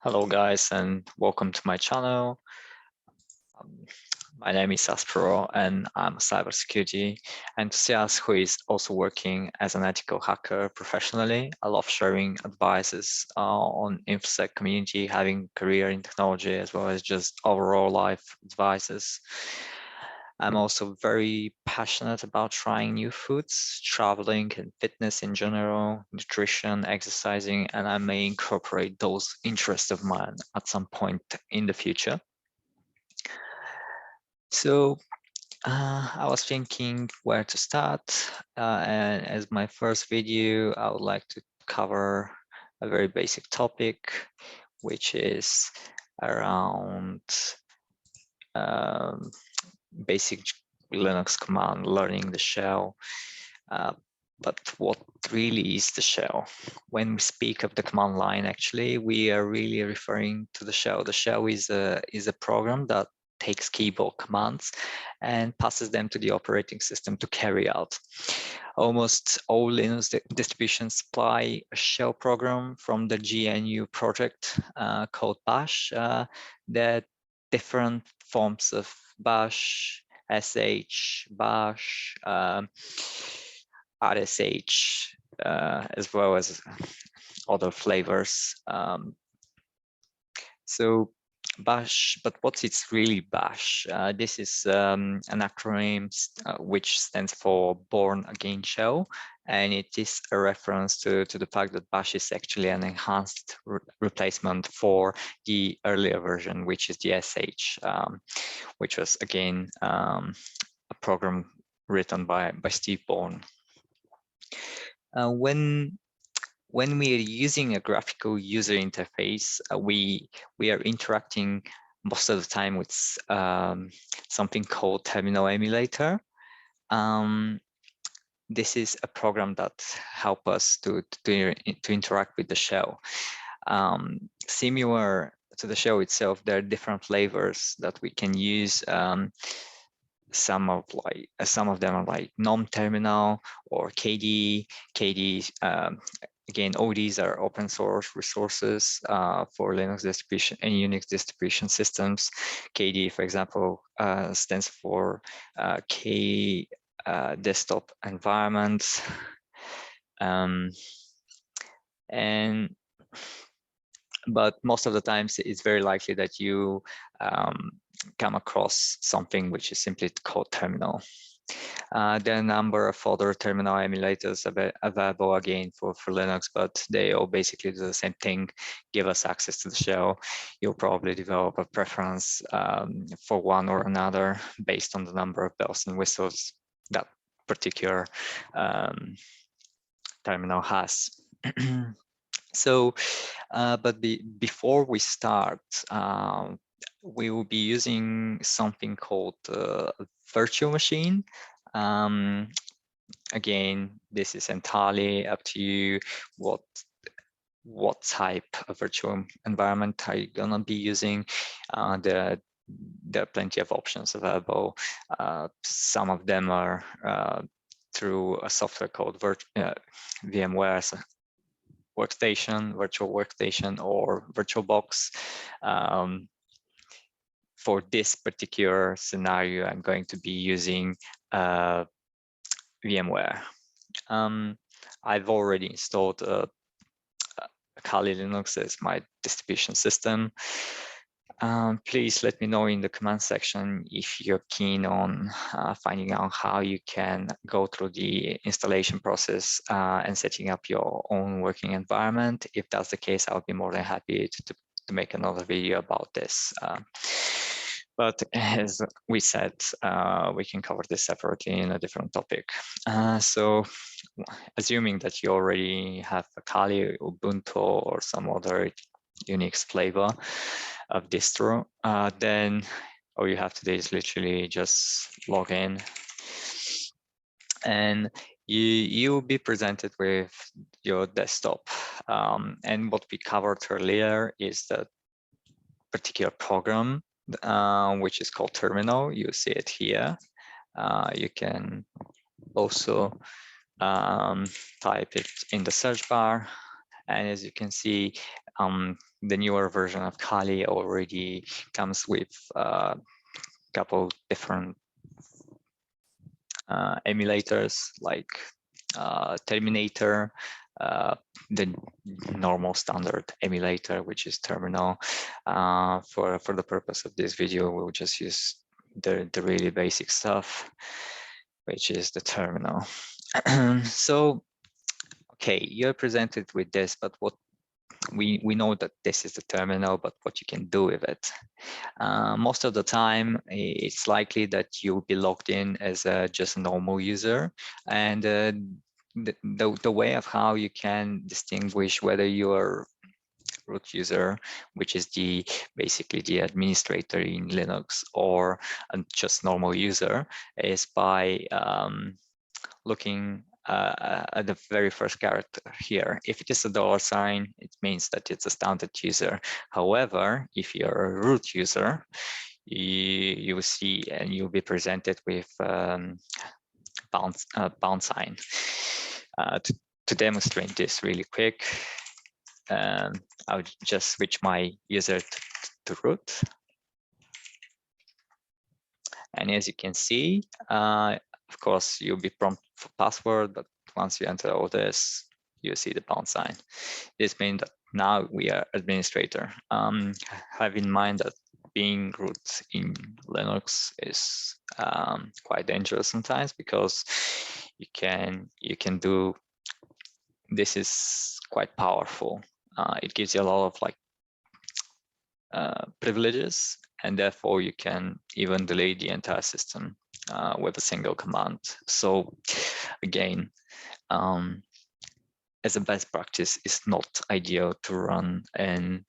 Hello guys and welcome to my channel. Um, my name is Aspero and I'm a cybersecurity enthusiast who is also working as an ethical hacker professionally. I love sharing advices on InfoSec community, having career in technology as well as just overall life advices. I'm also very passionate about trying new foods, traveling and fitness in general, nutrition, exercising, and I may incorporate those interests of mine at some point in the future. So I was thinking where to start, and as my first video, I would like to cover a very basic topic, which is around um, basic Linux command, learning the shell. But what really is the shell? When we speak of the command line, actually, we are really referring to the shell. The shell is a program that takes keyboard commands and passes them to the operating system to carry out. Almost all Linux distributions supply a shell program from the GNU project called Bash. There are different forms of Bash, SH, Bash, RSH, as well as other flavors. So Bash, but what's it's really Bash? This is an acronym which stands for Bourne Shell, and it is a reference to the fact that Bash is actually an enhanced replacement for the earlier version, which is the SH, which was again a program written by Steve Bourne. When we are using a graphical user interface, we are interacting most of the time with something called terminal emulator. This is a program that helps us to interact with the shell. Similar to the shell itself, there are different flavors that we can use. Some of them are like non-terminal or KDE. Again, all these are open source resources for Linux distribution and Unix distribution systems. KDE, for example, stands for K desktop environment. But most of the times it's very likely that you come across something which is simply called terminal. There are a number of other terminal emulators available again for Linux, but they all basically do the same thing, give us access to the shell. You'll probably develop a preference for one or another based on the number of bells and whistles that particular terminal has. So, but before we start, we will be using something called virtual machine. Again, this is entirely up to you what type of virtual environment are you gonna be using. There are plenty of options available. Some of them are through a software called VMware workstation, virtual workstation, or VirtualBox. For this particular scenario, I'm going to be using VMware. I've already installed Kali Linux as my distribution system. Please let me know in the comment section if you're keen on finding out how you can go through the installation process and setting up your own working environment. If that's the case, I'll be more than happy to make another video about this. But as we said, we can cover this separately in a different topic. So assuming that you already have a Kali, Ubuntu, or some other Unix flavor of distro, then all you have to do is literally just log in, and you will be presented with your desktop. And what we covered earlier is the particular program, which is called terminal. You see it here. You can also type it in the search bar. And as you can see, the newer version of Kali already comes with a couple different emulators like Terminator, the normal standard emulator, which is Terminal. For the purpose of this video, we'll just use the really basic stuff, which is the Terminal. So, okay, you're presented with this, but what we know that this is the terminal, but what you can do with it. Most of the time, it's likely that you'll be logged in as just a normal user, and the way of how you can distinguish whether you're root user, which is basically the administrator in Linux, or just normal user, is by looking at the very first character here. If it is a $sign, it means that it's a standard user. However, if you're a root user, you will see and you'll be presented with pound sign. To demonstrate this really quick, I'll just switch my user to root. And as you can see, of course, you'll be prompted for password, but once you enter all this, you see the pound sign. This means that now we are administrator. Have in mind that being root in Linux is quite dangerous sometimes, because you can do, this is quite powerful. It gives you a lot of like privileges, and therefore you can even delete the entire system with a single command. So again, as a best practice, it's not ideal to run and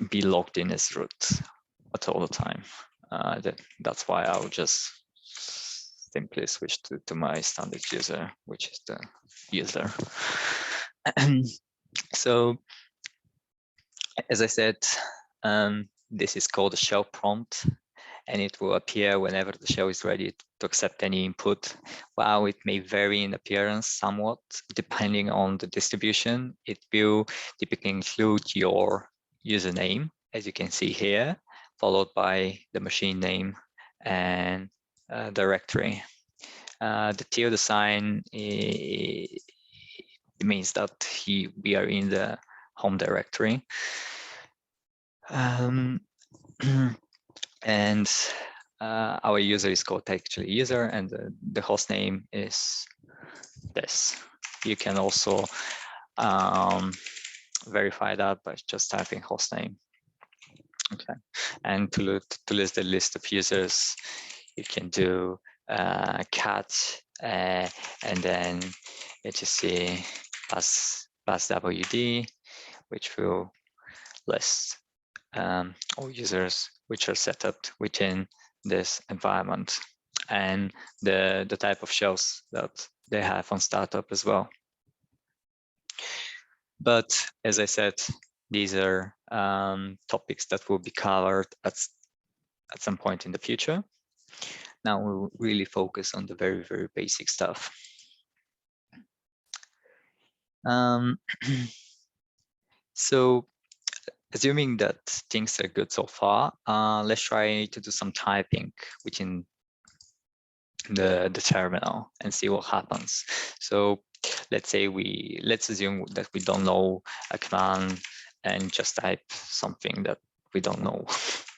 be logged in as root at all the time. That's why I'll just simply switch to my standard user, which is the user. So as I said, this is called a shell prompt, and it will appear whenever the shell is ready to accept any input. While it may vary in appearance somewhat, depending on the distribution, it will typically include your username, as you can see here, followed by the machine name and directory. The tilde sign means that we are in the home directory. And our user is called actually user, and the host name is this. You can also verify that by just typing host name. Okay, and to list the list of users, you can do cat and then etc plus wd, which will list all users which are set up within this environment, and the type of shells that they have on startup as well. But as I said, these are topics that will be covered at some point in the future. Now we'll really focus on the very, very basic stuff. So assuming that things are good so far, let's try to do some typing within the terminal and see what happens. So let's assume that we don't know a command and just type something that we don't know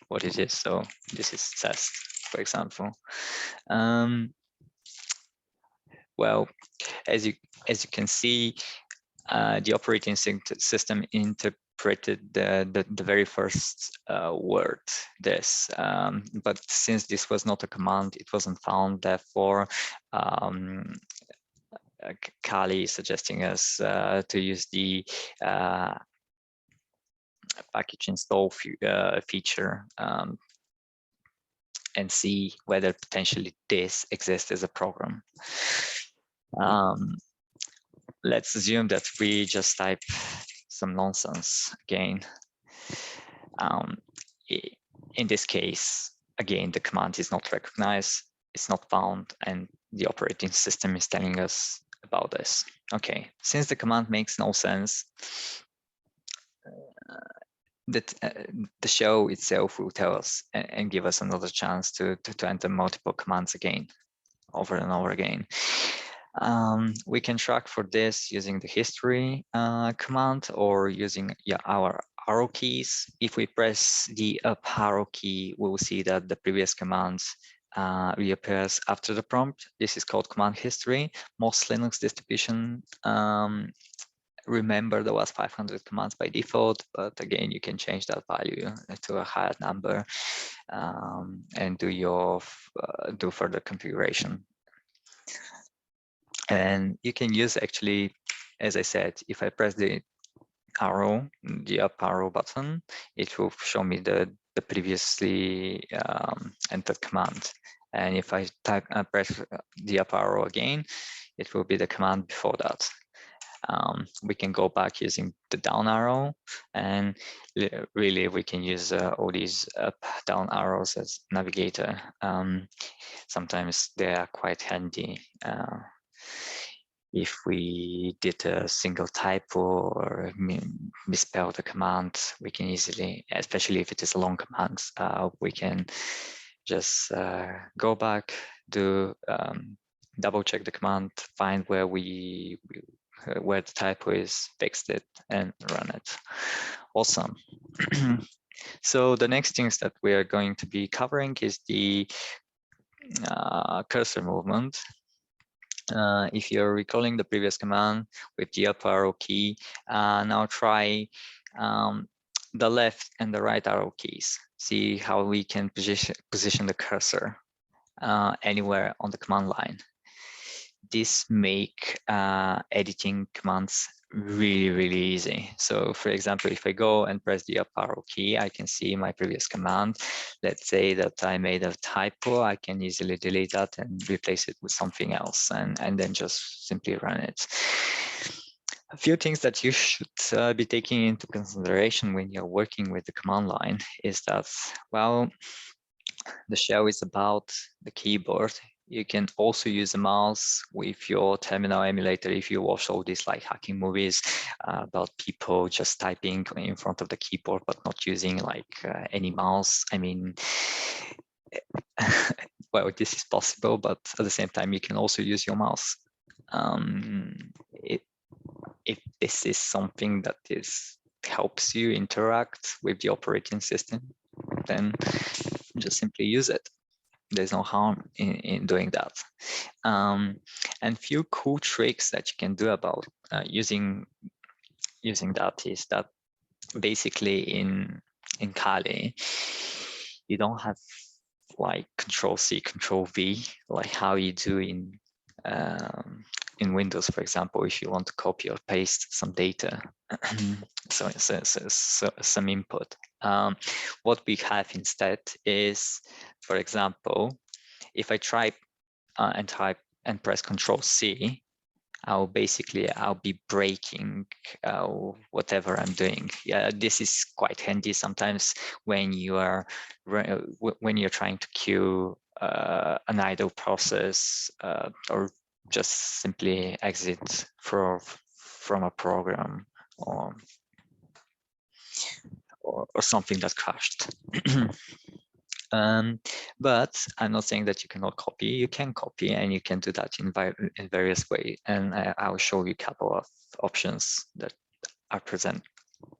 what it is. So this is test, for example. Well, as you can see, the operating system interpreted the very first word, this, but since this was not a command, it wasn't found. Therefore, Kali is suggesting us to use the package install feature and see whether potentially this exists as a program. Let's assume that we just type some nonsense again. In this case, again, the command is not recognized, it's not found, and the operating system is telling us about this. Okay, since the command makes no sense, that the shell itself will tell us and give us another chance to enter multiple commands again, over and over again. We can track for this using the history command or using our arrow keys. If we press the up arrow key, we'll see that the previous commands reappears after the prompt. This is called command history. Most Linux distribution remember there was 500 commands by default, but again, you can change that value to a higher number and do further configuration. And you can use actually, as I said, if I press the arrow, the up arrow button, it will show me the previously entered command. And if I press the up arrow again, it will be the command before that. We can go back using the down arrow, and really we can use all these up down arrows as navigator. Sometimes they are quite handy. If we did a single typo or misspelled a command, we can easily, especially if it is a long command, we can just go back, do double check the command, find where where the typo is, fix it, and run it. Awesome. So the next things that we are going to be covering is the cursor movement. If you're recalling the previous command with the up arrow key, now try the left and the right arrow keys. See how we can position the cursor anywhere on the command line. This make editing commands really easy. So for example, if I go and press the up arrow key, I can see my previous command. Let's say that I made a typo, I can easily delete that and replace it with something else, and then just simply run it. A few things that you should be taking into consideration when you're working with the command line is that, well, the shell is about the keyboard. You can also use a mouse with your terminal emulator if you watch all these like hacking movies about people just typing in front of the keyboard but not using like any mouse. I mean, well, this is possible, but at the same time, you can also use your mouse. If this is something that helps you interact with the operating system, then just simply use it. There's no harm in doing that. And few cool tricks that you can do about using that is that basically in Kali, you don't have like Control-C, Control-V, like how you do in Windows, for example, if you want to copy or paste some data, so some input. What we have instead is, for example, if I try and type and press Control-C, I'll be breaking whatever I'm doing. Yeah, this is quite handy sometimes when you're trying to queue an idle process or just simply exit from a program or something that crashed. But I'm not saying that you cannot copy. You can copy, and you can do that in various ways. And I will show you a couple of options that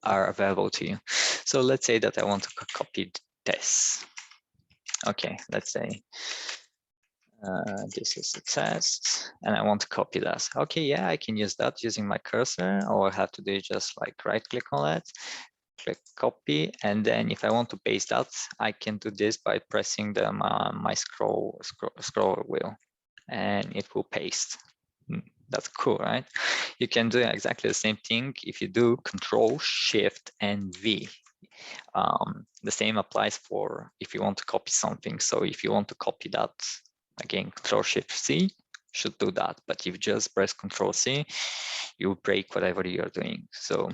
are available to you. So let's say that I want to copy this. Okay, let's say this is a test, and I want to copy that. Okay, yeah, I can use that using my cursor. All I have to do is just like right-click on it, click copy, and then if I want to paste that, I can do this by pressing the my scroll wheel, and it will paste. That's cool, right? You can do exactly the same thing if you do Control, Shift, and V. The same applies for if you want to copy something. So if you want to copy that, again, Control, Shift, C should do that. But if you just press Control, C, you break whatever you're doing. So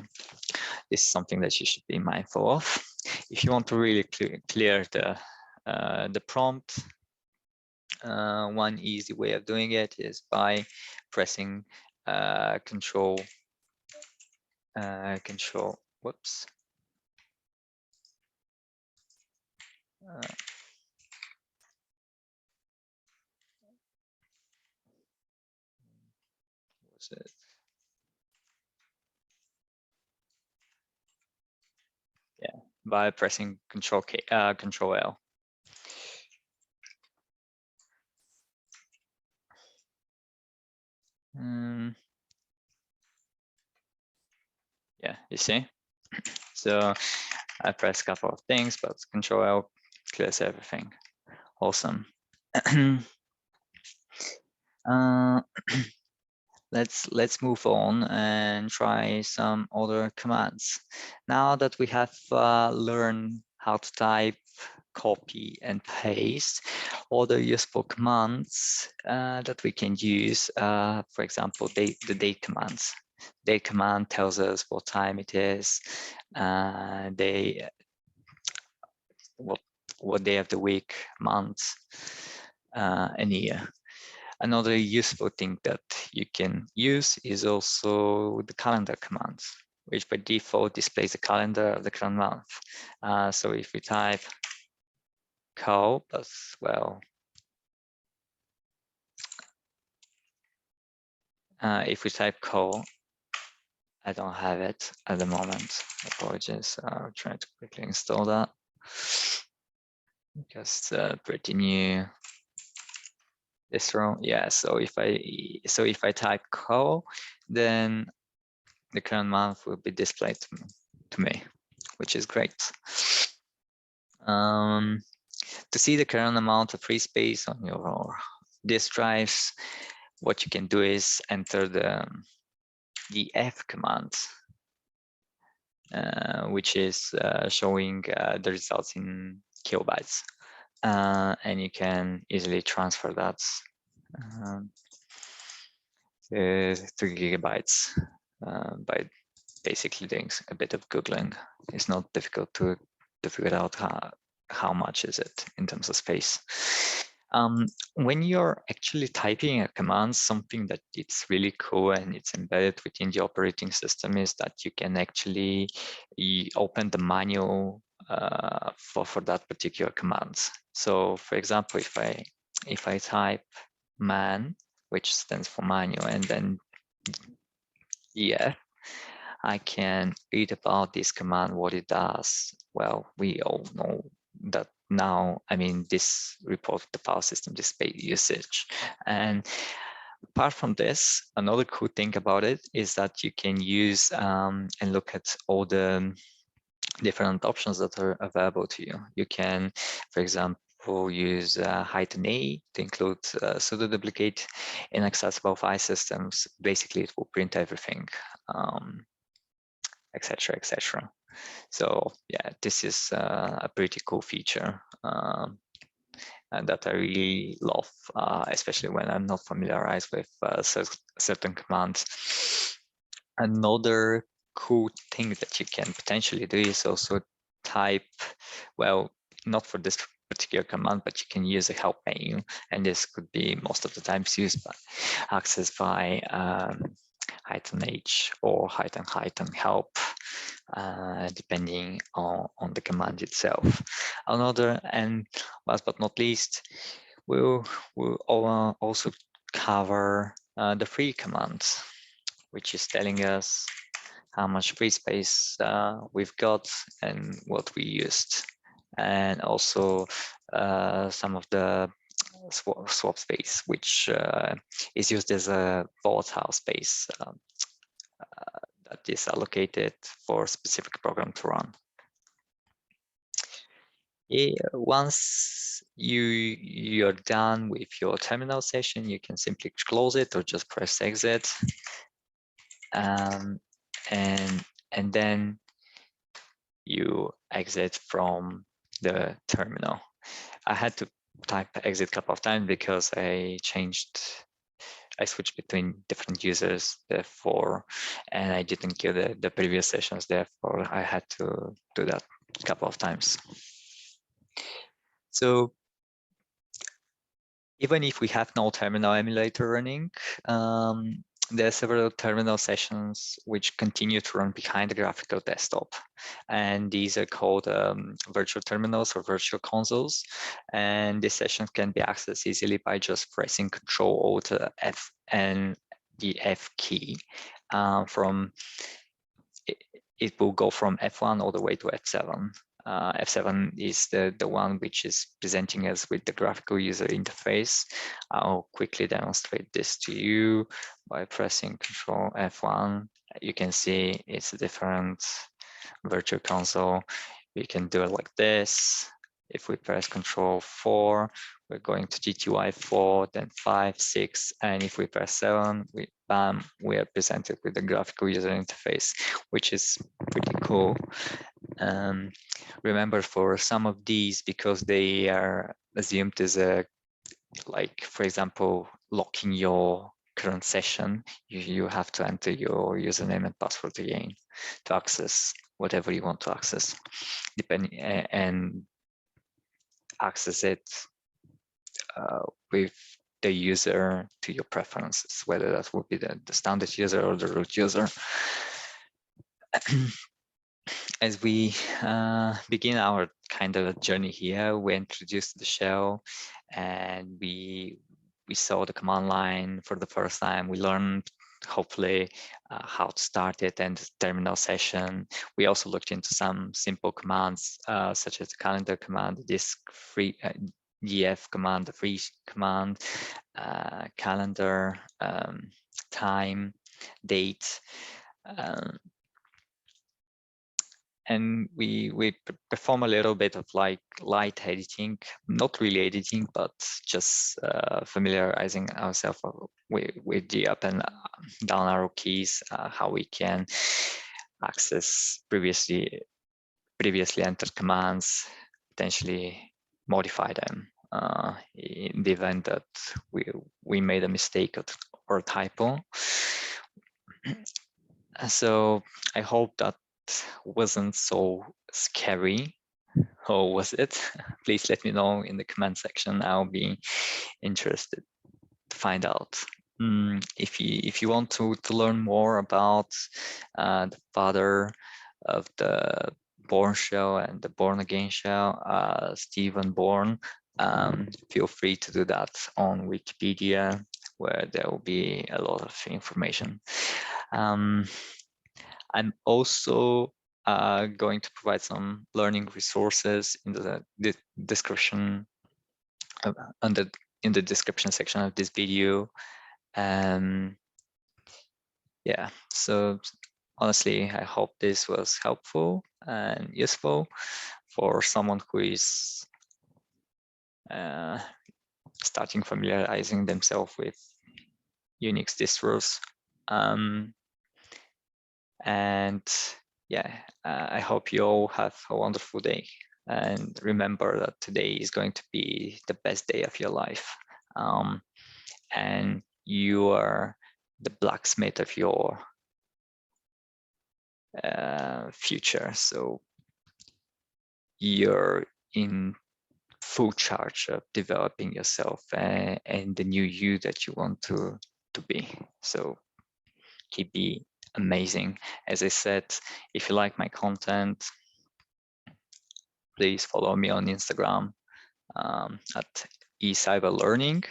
this is something that you should be mindful of. If you want to really clear the prompt, One easy way of doing it is by pressing control, whoops. Was it? Yeah, by pressing Control K, Control L. Yeah, you see. So I press a couple of things, but Control L clears everything. Awesome. Let's move on and try some other commands. Now that we have learned how to type, copy, and paste, other useful commands that we can use, for example, the date commands. Date command tells us what time it is, what day of the week, month, and year. Another useful thing that you can use is also the calendar commands, which by default displays the calendar of the current month. So if we type call, but well, if we type call, I don't have it at the moment. Apologies. I'll try to quickly install that. Just pretty new. This row, yeah. So if I type call, then the current month will be displayed to me, which is great. To see the current amount of free space on your disk drives, what you can do is enter the F command, which is showing the results in kilobytes. And you can easily transfer that to 3 gigabytes by basically doing a bit of Googling. It's not difficult to figure out how much is it in terms of space. When you're actually typing a command, something that it's really cool and it's embedded within the operating system is that you can actually open the manual for that particular command. So for example, if I type man, which stands for manual, and then I can read about this command, what it does. Well, we all know that now. I mean, this report the file system display usage. And apart from this, another cool thing about it is that you can use and look at all the different options that are available to you. You can, for example, use -A to include pseudo duplicate inaccessible file systems. Basically, it will print everything. Etc. etc. So yeah, this is a pretty cool feature and that I really love, especially when I'm not familiarized with certain commands. Another cool thing that you can potentially do is also type, well, not for this particular command, but you can use a help menu, and this could be most of the times used by accessed by -H or -help, depending on the command itself. Another, and last but not least, we'll also cover the free commands, which is telling us how much free space we've got and what we used, and also some of the swap space, which is used as a volatile space that is allocated for a specific program to run. Once you're done with your terminal session, you can simply close it or just press exit, and then you exit from the terminal. I had to type exit a couple of times because I switched between different users, therefore, and I didn't kill the previous sessions, therefore I had to do that a couple of times. So Even if we have no terminal emulator running, there are several terminal sessions which continue to run behind the graphical desktop. And these are called virtual terminals or virtual consoles. And these sessions can be accessed easily by just pressing Control-Alt-F and the F key. It will go from F1 all the way to F7. F7 is the one which is presenting us with the graphical user interface. I'll quickly demonstrate this to you by pressing Control F1. You can see it's a different virtual console. We can do it like this. If we press Control 4, we're going to GTY 4, then 5, 6, and if we press 7, bam, we are presented with the graphical user interface, which is pretty cool. Remember, for some of these, because they are assumed as a, like, for example, locking your current session, you have to enter your username and password again to access whatever you want to access, depending, and access it with the user to your preferences, whether that would be the standard user or the root user. As we begin our kind of journey here, we introduced the shell and we saw the command line for the first time. We learned, hopefully, how to start it and the terminal session. We also looked into some simple commands, such as the calendar command, the disk free df command, the free command, calendar, time, date, and we perform a little bit of like light editing, not really editing, but just familiarizing ourselves with the up and down arrow keys, how we can access previously entered commands, potentially modify them in the event that we made a mistake or a typo. So I hope that wasn't so scary, or was it? Please let me know in the comment section. I'll be interested to find out. If you want to learn more about the father of the Bourne Shell and the Born Again Shell, Steve Bourne, feel free to do that on Wikipedia, where there will be a lot of information. I'm also going to provide some learning resources in the description, in the description section of this video. Yeah, so honestly, I hope this was helpful and useful for someone who is starting familiarizing themselves with Unix distros. And yeah, I hope you all have a wonderful day. And remember that today is going to be the best day of your life. And you are the blacksmith of your future. So you're in full charge of developing yourself and the new you that you want to be. So keep being amazing. As I said, if you like my content, please follow me on Instagram at eCyberLearning,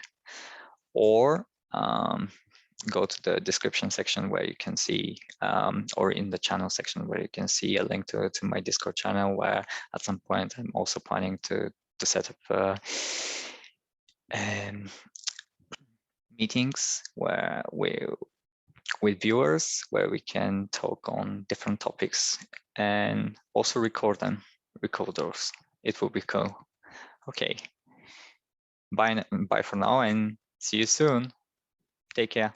or go to the description section where you can see, or in the channel section where you can see a link to my Discord channel, where at some point I'm also planning to set up meetings where with viewers, where we can talk on different topics and also record those. It will be cool. Okay, bye for now and see you soon. Take care.